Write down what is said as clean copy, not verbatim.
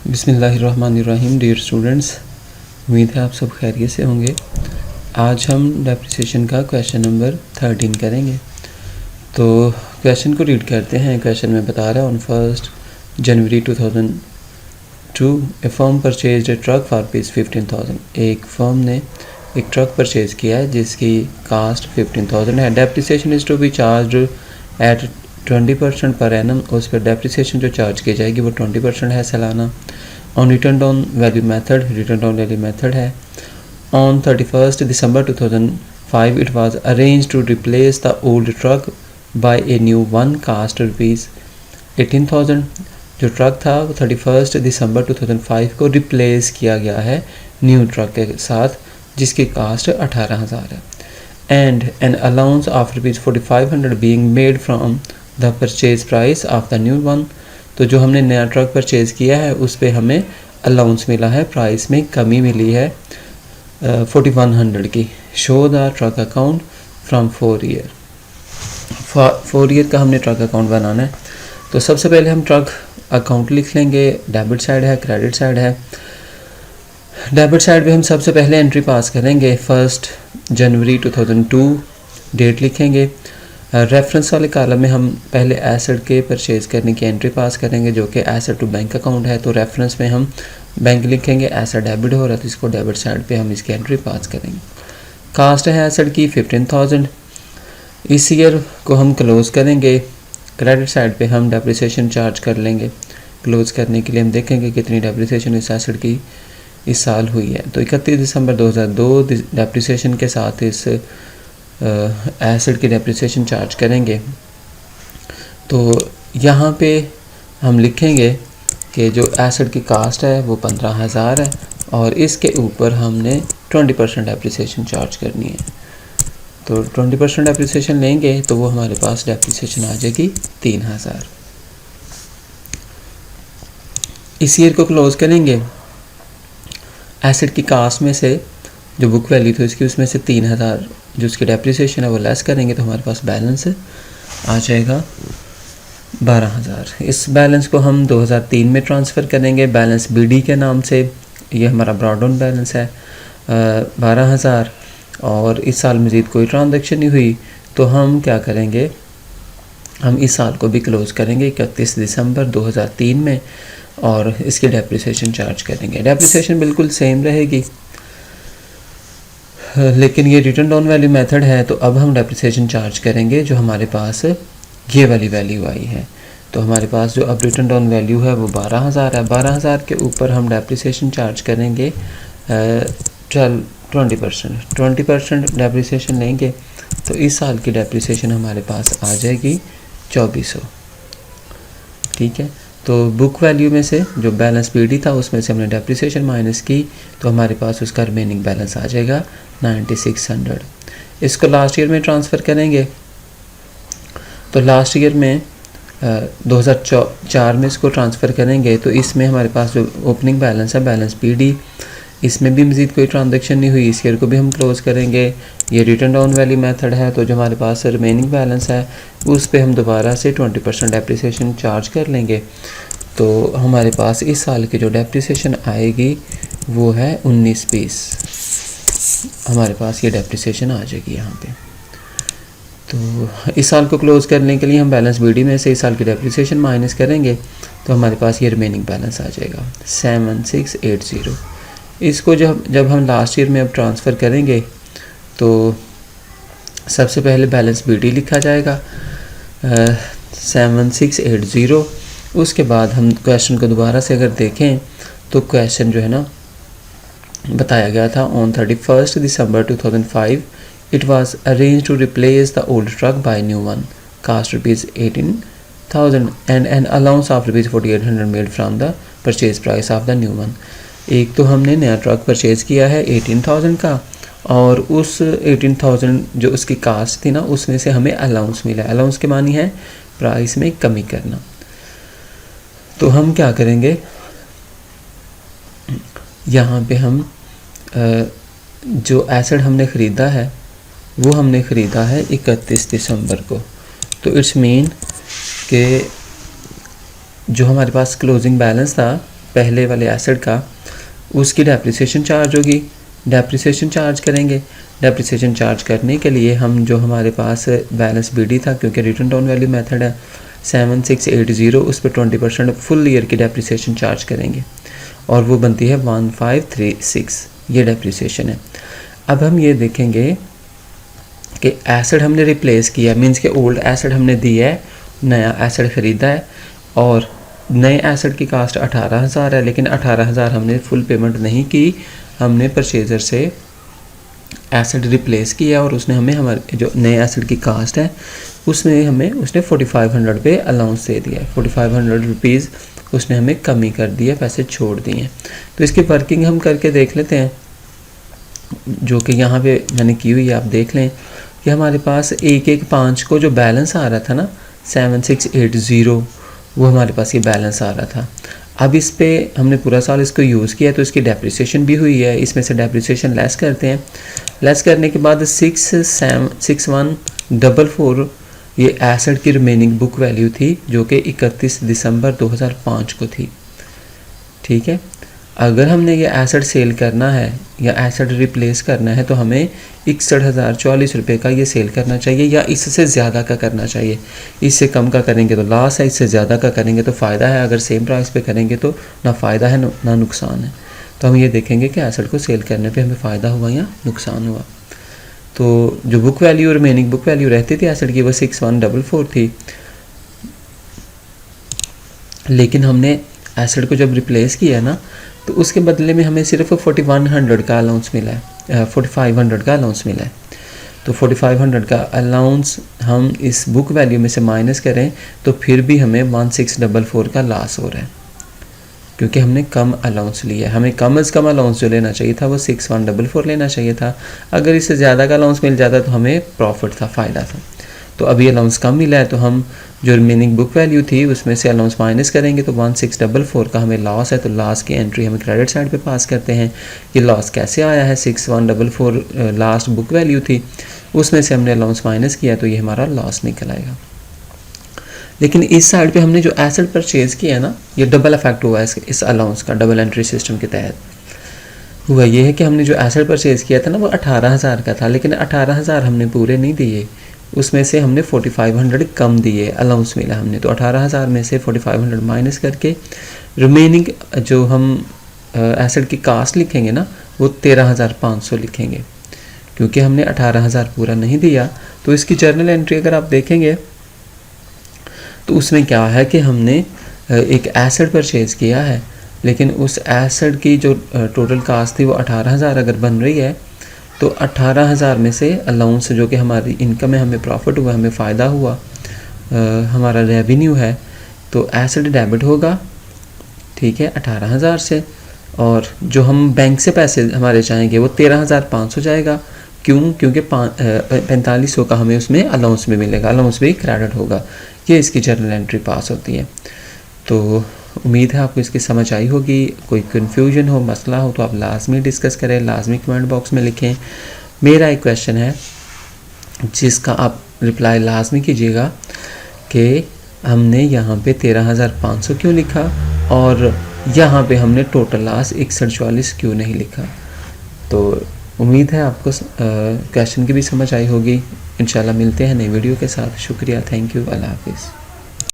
बिस्मिल्लाहिर्रहमानिर्रहीम। Dear students, उम्मीद है आप सब खैरियत से होंगे। आज हम डेप्रिसिएशन का क्वेश्चन नंबर 13 करेंगे। तो क्वेश्चन को रीड करते हैं। क्वेश्चन में बता रहा है on 1 January 2002 A firm purchased A truck for rupees 15,000। एक फर्म ने एक ट्रक परचेज़ किया है जिसकी कास्ट 15,000 है। Depreciation is to be charge at 20% per annum. उस पर डेप्रिसिएशन जो चार्ज की जाएगी वो 20% है सालाना। On return down value method, return down value method है। On 31 December 2005 it was arrange to replace the old truck by a new one cost rupees 18,000। जो ट्रक था वो 31 दिसंबर 2005 को रिप्लेस किया गया है न्यू ट्रक के साथ जिसकी कास्ट 18,000 है। And an allowance of rupees 4,500 being made from the purchase price of the new one. तो जो हमने नया ट्रक परचेज़ किया है उस पर हमें अलाउंस मिला है, प्राइस में कमी मिली है 4,100 की। Show the truck account from 4 year. 4 year का हमने ट्रक अकाउंट बनाना है। तो सबसे पहले हम ट्रक अकाउंट लिख लेंगे। डेबिट साइड है, क्रेडिट साइड है। डेबिट साइड पे हम सबसे पहले एंट्री पास करेंगे 1 जनवरी 2002, डेट लिखेंगे। रेफरेंस वाले कॉलम में हम पहले एसेट के परचेज़ करने की एंट्री पास करेंगे जो कि एसेट टू बैंक अकाउंट है। तो रेफरेंस में हम बैंक लिखेंगे, एसेट डेबिट हो रहा है तो इसको डेबिट साइड पे हम इसकी एंट्री पास करेंगे। कास्ट है एसेट की 15,000। इस ईयर को हम क्लोज़ करेंगे। क्रेडिट साइड पे हम डेप्रिसिएशन चार्ज कर लेंगे। क्लोज़ करने के लिए हम देखेंगे कितनी डेप्रिसिएशन इस एसेट की इस साल हुई है। तो 31 दिसंबर 2002 डेप्रिसिएशन के साथ इस एसेट की डेप्रिसिएशन चार्ज करेंगे। तो यहाँ पे हम लिखेंगे कि जो एसेट की कास्ट है वो 15,000 है और इसके ऊपर हमने 20% डेप्रिसिएशन चार्ज करनी है। तो 20% डेप्रिसिएशन लेंगे तो वो हमारे पास डेप्रिसिएशन आ जाएगी 3,000। इस ईयर को क्लोज़ करेंगे। एसेट की कास्ट में से जो बुक वैल्यू थी उसकी उसमें से 3,000 जो उसकी डेप्रिसिएशन है वो लेस करेंगे तो हमारे पास बैलेंस आ जाएगा 12,000। इस बैलेंस को हम 2003 में ट्रांसफ़र करेंगे बैलेंस बीडी के नाम से। ये हमारा ब्रॉड डाउन बैलेंस है 12,000 और इस साल मज़ीद कोई ट्रांजैक्शन नहीं हुई तो हम क्या करेंगे, हम इस साल को भी क्लोज़ करेंगे 31 दिसंबर 2003 में और इसकी डेप्रिसिएशन चार्ज करेंगे। डेप्रिसिएशन बिल्कुल सेम रहेगी लेकिन ये रिटर्न डाउन वैल्यू मेथड है तो अब हम डेप्रिसिएशन चार्ज करेंगे जो हमारे पास ये वाली वैल्यू आई है। तो हमारे पास जो अब रिटर्न डाउन वैल्यू है वो 12,000 है। 12,000 के ऊपर हम डेप्रिसिएशन चार्ज करेंगे 20% डेप्रिसिएशन लेंगे तो इस साल की डेप्रिसिएशन हमारे पास आ जाएगी 2,400। ठीक है। तो बुक वैल्यू में से जो बैलेंस बीडी था उसमें से हमने डेप्रिसिएशन माइनस की तो हमारे पास उसका रिमेनिंग बैलेंस आ जाएगा 9,600। इसको लास्ट ईयर में ट्रांसफ़र करेंगे तो लास्ट ईयर में 2004 में इसको ट्रांसफ़र करेंगे तो इसमें हमारे पास जो ओपनिंग बैलेंस है बैलेंस बीडी, इसमें भी मज़ीद कोई ट्रांजैक्शन नहीं हुई। इस ईयर को भी हम क्लोज़ करेंगे। ये रिटर्न डाउन वैल्यू मेथड है तो जो हमारे पास रिमेनिंग बैलेंस है उस पे हम दोबारा से 20% डेप्रिसिएशन चार्ज कर लेंगे तो हमारे पास इस साल की जो डेप्रिसिएशन आएगी वो है 19,20। हमारे पास ये डेप्रिसिएशन आ जाएगी यहाँ पे। तो इस साल को क्लोज़ करने के लिए हम बैलेंस बीडी में से इस साल की डेप्रिसिएशन माइनस करेंगे तो हमारे पास ये रिमेनिंग बैलेंस आ जाएगा 7,680। इसको जब हम लास्ट ईयर में अब ट्रांसफ़र करेंगे तो सबसे पहले बैलेंस बीडी लिखा जाएगा 7,680। उसके बाद हम क्वेश्चन को दोबारा से अगर देखें तो क्वेश्चन जो है ना बताया गया था on 31 December 2005 it was arrange to replace the old truck by new one cost rupees 18,000 and an allowance of rupees 4,800 made from the purchase price of the new one. एक तो हमने नया ट्रक परचेज़ किया है 18,000 का और उस 18,000 जो उसकी कास्ट थी ना उसमें से हमें अलाउंस मिला। अलाउंस के मानी है प्राइस में कमी करना। तो हम क्या करेंगे, यहाँ पे हम जो एसेट हमने ख़रीदा है वो हमने ख़रीदा है 31 दिसंबर को। तो इट्स मीन कि जो हमारे पास क्लोजिंग बैलेंस था पहले वाले एसेट का, उसकी डेप्रिसिएशन चार्ज होगी, डेप्रिसिएशन चार्ज करेंगे। डेप्रिसिएशन चार्ज करने के लिए हम जो हमारे पास बैलेंस BD था, क्योंकि रिटर्न डाउन वैल्यू मेथड है 7680, उस पर 20% फुल ईयर की डेप्रिसिएशन चार्ज करेंगे और वो बनती है 1536। ये डेप्रिसिएशन है। अब हम ये देखेंगे कि एसेट हमने रिप्लेस किया, मींस के ओल्ड एसेट हमने दिया है, नया एसेट ख़रीदा है और नए एसेट की कास्ट 18,000 है, लेकिन 18,000 हमने फुल पेमेंट नहीं की, हमने परचेज़र से एसेट रिप्लेस किया और उसने हमें हमारे जो नए एसेट की कास्ट है उसमें हमें उसने 4500 पे अलाउंस दे दिया है। 4500 रुपीज़ उसने हमें कमी कर दिया, पैसे छोड़ दिए हैं। तो इसकी वर्किंग हम करके देख लेते हैं, जो कि यहाँ पे मैंने की हुई है। आप देख लें कि हमारे पास 115 को जो बैलेंस आ रहा था ना 7680, वो हमारे पास ये बैलेंस आ रहा था। अब इस पे हमने पूरा साल इसको यूज़ किया तो इसकी डेप्रिसिएशन भी हुई है। इसमें से डेप्रिसिएशन लेस करते हैं, लेस करने के बाद 6144 ये एसेट की रिमेनिंग बुक वैल्यू थी, जो कि 31 दिसंबर 2005 को थी। ठीक है, अगर हमने ये एसेट सेल करना है या एसेट रिप्लेस करना है तो हमें 61,040 रुपये का ये सेल करना चाहिए, या इससे ज़्यादा का करना चाहिए। इससे कम का करेंगे तो लॉस है, इससे ज़्यादा का करेंगे तो फ़ायदा है। अगर सेम प्राइस पे करेंगे तो ना फ़ायदा है ना नुकसान है। तो हम ये देखेंगे कि एसेट को सेल करने पे हमें फ़ायदा हुआ या नुकसान हुआ। तो जो book value remaining book value रहती थी एसेट की वो 6144 थी, लेकिन हमने एसेट को जब रिप्लेस किया ना तो उसके बदले में हमें सिर्फ 4100 का अलाउंस मिला है, 4500 का अलाउंस मिला है। तो 4500 का अलाउंस हम इस बुक वैल्यू में से माइनस करें तो फिर भी हमें 1644 का लॉस हो रहा है, क्योंकि हमने कम अलाउंस लिया है। हमें कम से कम अलाउंस जो लेना चाहिए था वो 6144 लेना चाहिए था। अगर इससे ज़्यादा का अलाउंस मिल जाता तो हमें प्रॉफिट था, फ़ायदा था। तो अभी अलाउंस कम मिला है तो हम जो रिमेनिंग बुक वैल्यू थी उसमें से अलाउंस माइनस करेंगे तो 1644 का हमें लॉस है। तो लॉस की एंट्री हमें क्रेडिट साइड पे पास करते हैं। ये लॉस कैसे आया है, 6144 लास्ट बुक वैल्यू थी, उसमें से हमने अलाउंस माइनस किया तो ये हमारा लॉस निकल आएगा। लेकिन इस साइड पे हमने जो एसेट परचेज़ किया है ना, ये डबल इफेक्ट हुआ है इस अलाउंस का, डबल एंट्री सिस्टम के तहत हुआ ये है कि हमने जो एसेट परचेज़ किया था ना वो 18,000 का था, लेकिन 18,000 हमने पूरे नहीं दिए, उसमें से हमने 4500 कम दिए, अलाउंस मिला हमने। तो 18,000 में से 4500 माइनस करके रिमेनिंग जो हम एसेट की कास्ट लिखेंगे ना वो 13,500 लिखेंगे, क्योंकि हमने 18,000 पूरा नहीं दिया। तो इसकी जर्नल एंट्री अगर आप देखेंगे तो उसमें क्या है कि हमने एक एसेट परचेज़ किया है, लेकिन उस एसेट की जो टोटल कास्ट थी वो 18,000 अगर बन रही है तो 18,000 में से अलाउंस जो कि हमारी इनकम है, हमें प्रॉफिट हुआ, हमें फ़ायदा हुआ, हमारा रेवेन्यू है, तो एसेट डेबिट होगा, ठीक है, 18,000 से। और जो हम बैंक से पैसे हमारे चाहेंगे वो 13,500 जाएगा। क्यों? क्योंकि 4500 का हमें उसमें अलाउंस भी मिलेगा, अलाउंस भी क्रेडिट होगा। ये इसकी जर्नल एंट्री पास होती है। तो उम्मीद है आपको इसकी समझ आई होगी। कोई कन्फ्यूजन हो, मसला हो तो आप लाजमी डिस्कस करें, लाजमी कमेंट बॉक्स में लिखें। मेरा एक क्वेश्चन है जिसका आप रिप्लाई लाजमी कीजिएगा कि हमने यहाँ पे 13,500 क्यों लिखा और यहाँ पे हमने टोटल लॉस 6144 क्यों नहीं लिखा। तो उम्मीद है आपको क्वेश्चन की भी समझ आई होगी। इंशाल्लाह मिलते हैं नई वीडियो के साथ। शुक्रिया, थैंक यू, अल्लाह हाफिज़।